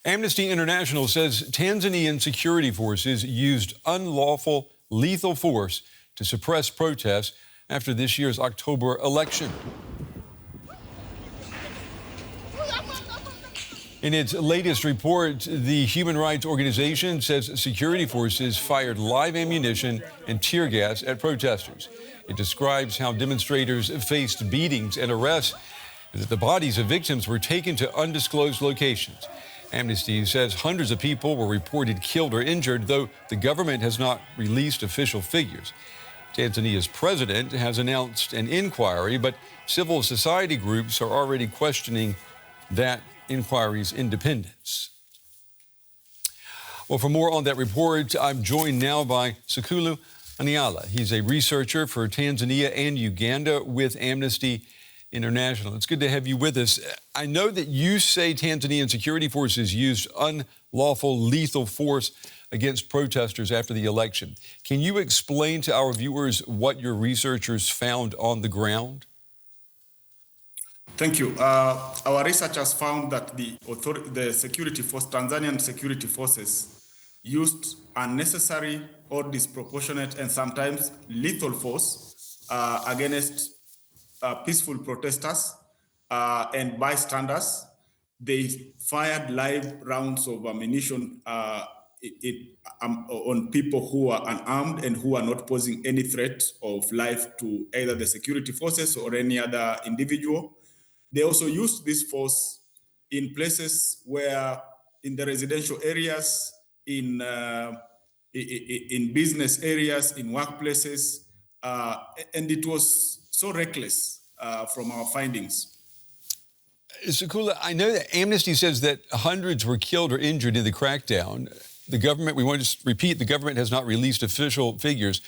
Amnesty International says Tanzanian security forces used unlawful, lethal force to suppress protests after this year's October election. In its latest report, the human rights organization says security forces fired live ammunition and tear gas at protesters. It describes how demonstrators faced beatings and arrests, and that the bodies of victims were taken to undisclosed locations. Amnesty says hundreds of people were reported killed or injured, though the government has not released official figures. Tanzania's president has announced an inquiry, but civil society groups are already questioning that inquiry's independence. Well, for more on that report, I'm joined now by Sikula Oniala. He's a researcher for Tanzania and Uganda with Amnesty International. It's good to have you with us. I know that you say Tanzanian security forces used unlawful, lethal force against protesters after the election. Can you explain to our viewers what your researchers found on the ground? Thank you. Our researchers found that the Tanzanian security forces used unnecessary or disproportionate and sometimes lethal force against peaceful protesters and bystanders. They fired live rounds of ammunition on people who are unarmed and who are not posing any threat of life to either the security forces or any other individual. They also used this force in places where, in the residential areas, in business areas, in workplaces, and it was so reckless from our findings. Sikula, I know that Amnesty says that hundreds were killed or injured in the crackdown. The government, we want to repeat, the government has not released official figures.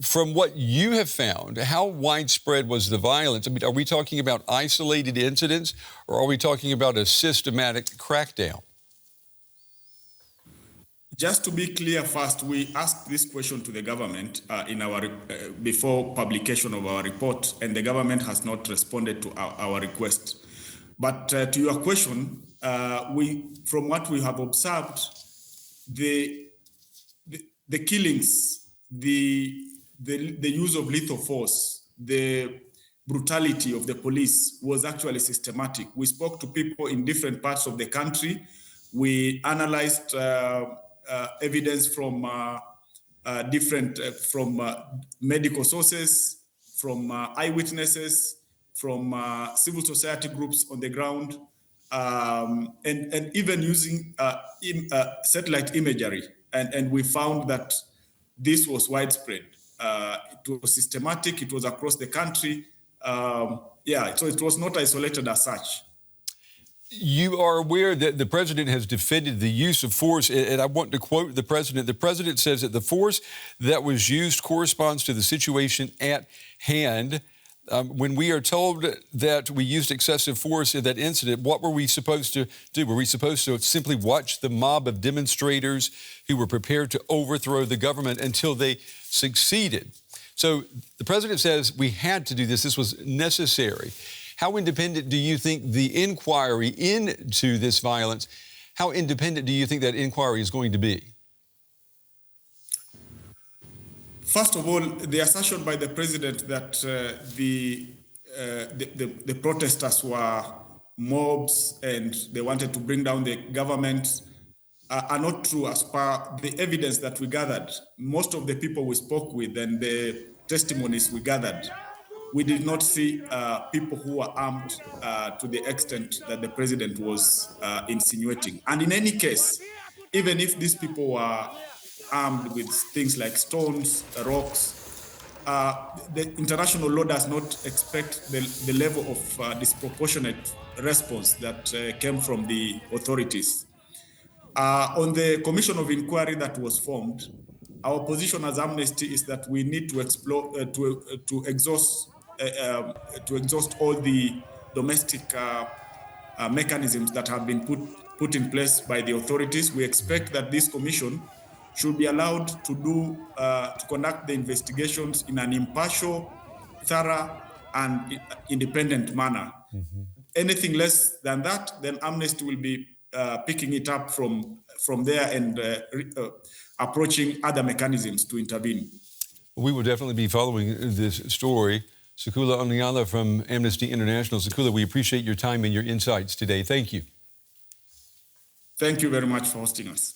From what you have found, how widespread was the violence? I mean, are we talking about isolated incidents, or are we talking about a systematic crackdown? Just to be clear first, we asked this question to the government before publication of our report, and the government has not responded to our request. But to your question, from what we have observed, the killings, the use of lethal force, the brutality of the police was actually systematic. We spoke to people in different parts of the country. We analyzed evidence from medical sources, from eyewitnesses, from civil society groups on the ground, and even using satellite imagery. And we found that this was widespread. It was systematic, it was across the country. So it was not isolated as such. You are aware that the president has defended the use of force, and I want to quote the president. The president says that the force that was used corresponds to the situation at hand. When we are told that we used excessive force in that incident, what were we supposed to do? Were we supposed to simply watch the mob of demonstrators who were prepared to overthrow the government until they succeeded? So the president says we had to do this. This was necessary. How independent do you think the inquiry into this violence, how independent do you think that inquiry is going to be? First of all, the assertion by the president that the protesters were mobs and they wanted to bring down the government are not true as per the evidence that we gathered. Most of the people we spoke with and the testimonies we gathered, we did not see people who were armed to the extent that the president was insinuating. And in any case, even if these people were armed with things like stones, rocks, the international law does not expect the level of disproportionate response that came from the authorities. On the commission of inquiry that was formed, our position as Amnesty is that we need to explore, to exhaust all the domestic mechanisms that have been put in place by the authorities. We expect that this commission should be allowed to conduct the investigations in an impartial, thorough, and independent manner. Mm-hmm. Anything less than that, then Amnesty will be picking it up from there and approaching other mechanisms to intervene. We will definitely be following this story. Sikula Oniala from Amnesty International. Sikula, we appreciate your time and your insights today. Thank you. Thank you very much for hosting us.